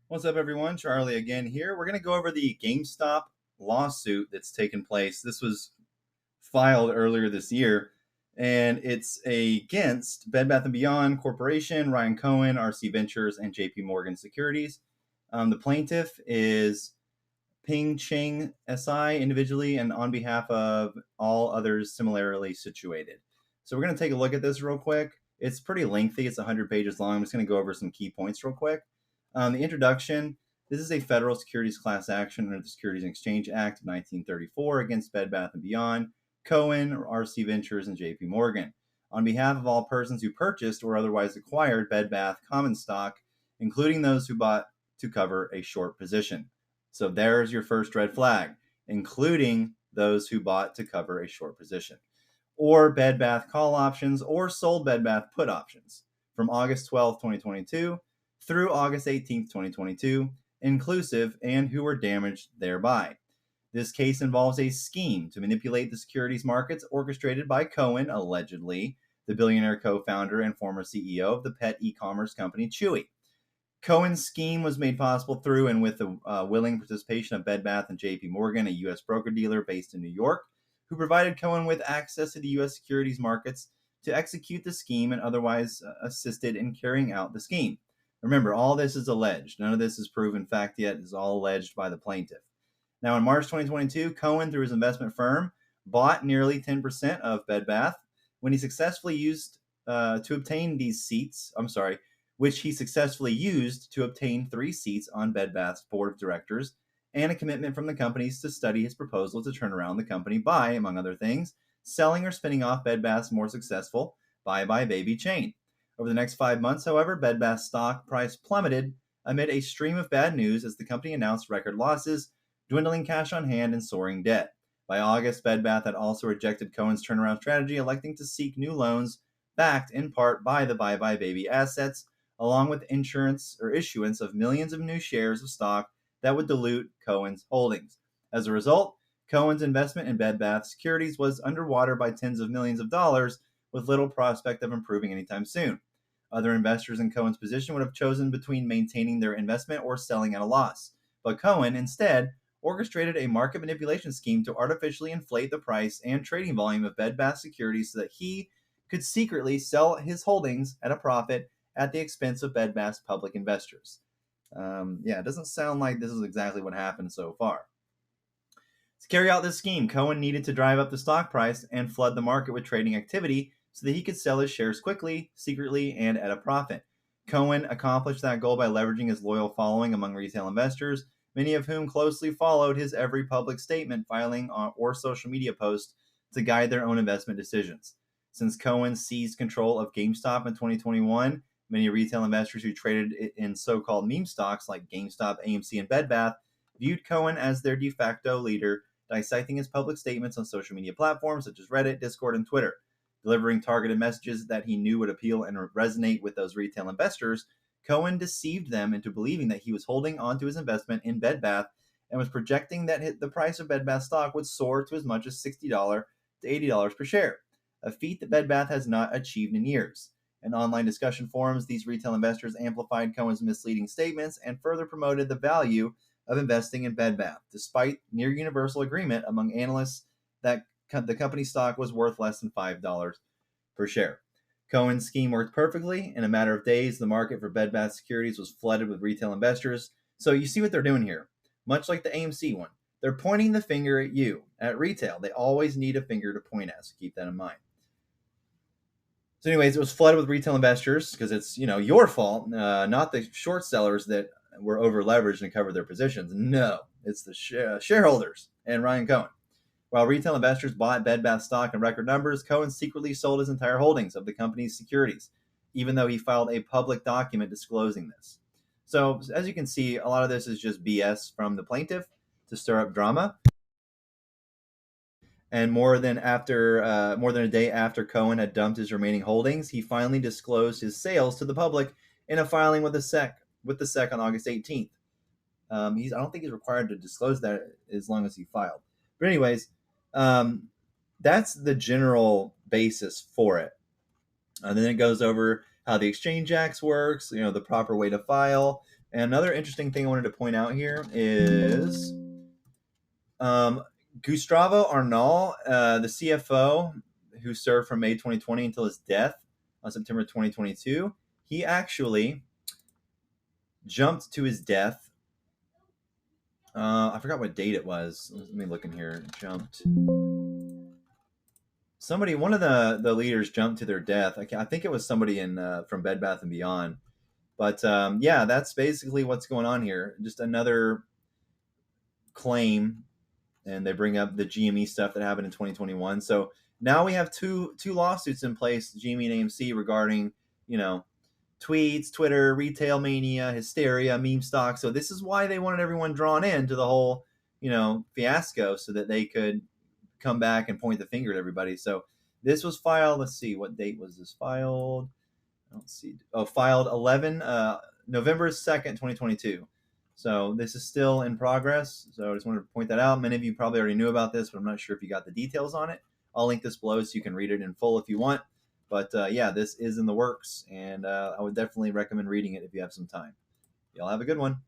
What's up, everyone? Charlie again here. We're going to go over the GameStop lawsuit that's taken place. This was filed earlier this year, and it's against Bed Bath & Beyond Corporation, Ryan Cohen, RC Ventures, and JP Morgan Securities. The plaintiff is Ping Cheng SI individually and on behalf of all others similarly situated. So we're going to take a look at this real quick. It's pretty lengthy. It's 100 pages long. I'm just going to go over some key points real quick. The introduction, this is a federal securities class action under the Securities and Exchange Act of 1934 against Bed Bath & Beyond, Cohen, RC Ventures, and JP Morgan. On behalf of all persons who purchased or otherwise acquired Bed Bath common stock, including those who bought to cover a short position. So there's your first red flag, including those who bought to cover a short position. Or Bed Bath call options or sold Bed Bath put options from August 12, 2022 through August 18, 2022, inclusive, and who were damaged thereby. This case involves a scheme to manipulate the securities markets orchestrated by Cohen, allegedly, the billionaire co-founder and former CEO of the pet e-commerce company Chewy. Cohen's scheme was made possible through and with the willing participation of Bed Bath & JP Morgan, a U.S. broker-dealer based in New York, who provided Cohen with access to the U.S. securities markets to execute the scheme and otherwise assisted in carrying out the scheme. Remember, all this is alleged. None of this is proven fact yet. It's all alleged by the plaintiff. Now, in March 2022, Cohen, through his investment firm, bought nearly 10% of Bed Bath when he successfully used to obtain these seats. Which he successfully used to obtain 3 seats on Bed Bath's board of directors and a commitment from the companies to study his proposal to turn around the company by, among other things, selling or spinning off Bed Bath's more successful Bye Baby chain. Over the next 5 months, however, Bed Bath's stock price plummeted amid a stream of bad news as the company announced record losses, dwindling cash on hand, and soaring debt. By August, Bed Bath had also rejected Cohen's turnaround strategy, electing to seek new loans backed in part by the Bye Baby assets, along with issuance of millions of new shares of stock that would dilute Cohen's holdings. As a result, Cohen's investment in Bed Bath securities was underwater by tens of millions of dollars, with little prospect of improving anytime soon. Other investors in Cohen's position would have chosen between maintaining their investment or selling at a loss. But Cohen, instead, orchestrated a market manipulation scheme to artificially inflate the price and trading volume of Bed Bath securities so that he could secretly sell his holdings at a profit at the expense of Bed Bath's public investors. It doesn't sound like this is exactly what happened so far. To carry out this scheme, Cohen needed to drive up the stock price and flood the market with trading activity so that he could sell his shares quickly, secretly, and at a profit. Cohen accomplished that goal by leveraging his loyal following among retail investors, many of whom closely followed his every public statement, filing, or social media post to guide their own investment decisions. Since Cohen seized control of GameStop in 2021, many retail investors who traded in so-called meme stocks like GameStop, AMC, and Bed Bath viewed Cohen as their de facto leader, dissecting his public statements on social media platforms such as Reddit, Discord, and Twitter. Delivering targeted messages that he knew would appeal and resonate with those retail investors, Cohen deceived them into believing that he was holding onto his investment in Bed Bath and was projecting that the price of Bed Bath stock would soar to as much as $60 to $80 per share, a feat that Bed Bath has not achieved in years. In online discussion forums, these retail investors amplified Cohen's misleading statements and further promoted the value of investing in Bed Bath, despite near universal agreement among analysts that the company's stock was worth less than $5 per share. Cohen's scheme worked perfectly. In a matter of days, the market for Bed Bath securities was flooded with retail investors. So you see what they're doing here. Much like the AMC one, they're pointing the finger at you. At retail, they always need a finger to point at, so keep that in mind. So anyways, it was flooded with retail investors because it's, your fault, not the short sellers that were over leveraged and covered their positions. No, it's the shareholders and Ryan Cohen. While retail investors bought Bed Bath stock in record numbers, Cohen secretly sold his entire holdings of the company's securities, even though he filed a public document disclosing this. So as you can see, a lot of this is just BS from the plaintiff to stir up drama. And more than a day after Cohen had dumped his remaining holdings, he finally disclosed his sales to the public in a filing with the SEC on August 18th. I don't think he's required to disclose that as long as he filed. But anyways, that's the general basis for it. And then it goes over how the Exchange Act works, the proper way to file, And another interesting thing I wanted to point out here is Gustavo Arnal, the CFO who served from May 2020 until his death on September 2022. He actually jumped to his death. I forgot what date it was. Let me look in here. Jumped. Somebody, one of the leaders jumped to their death. I think it was somebody in from Bed Bath and Beyond. But yeah, that's basically what's going on here. Just another claim, and they bring up the GME stuff that happened in 2021. So now we have two lawsuits in place, GME and AMC, regarding, you know, tweets, Twitter, retail mania, hysteria, meme stock. So this is why they wanted everyone drawn in to the whole, you know, fiasco, so that they could come back and point the finger at everybody. So this was filed. Let's see, what date was this filed? I don't see. Oh, filed November 2nd, 2022. So this is still in progress. So I just wanted to point that out. Many of you probably already knew about this, but I'm not sure if you got the details on it. I'll link this below so you can read it in full if you want. But yeah, this is in the works, and I would definitely recommend reading it if you have some time. Y'all have a good one.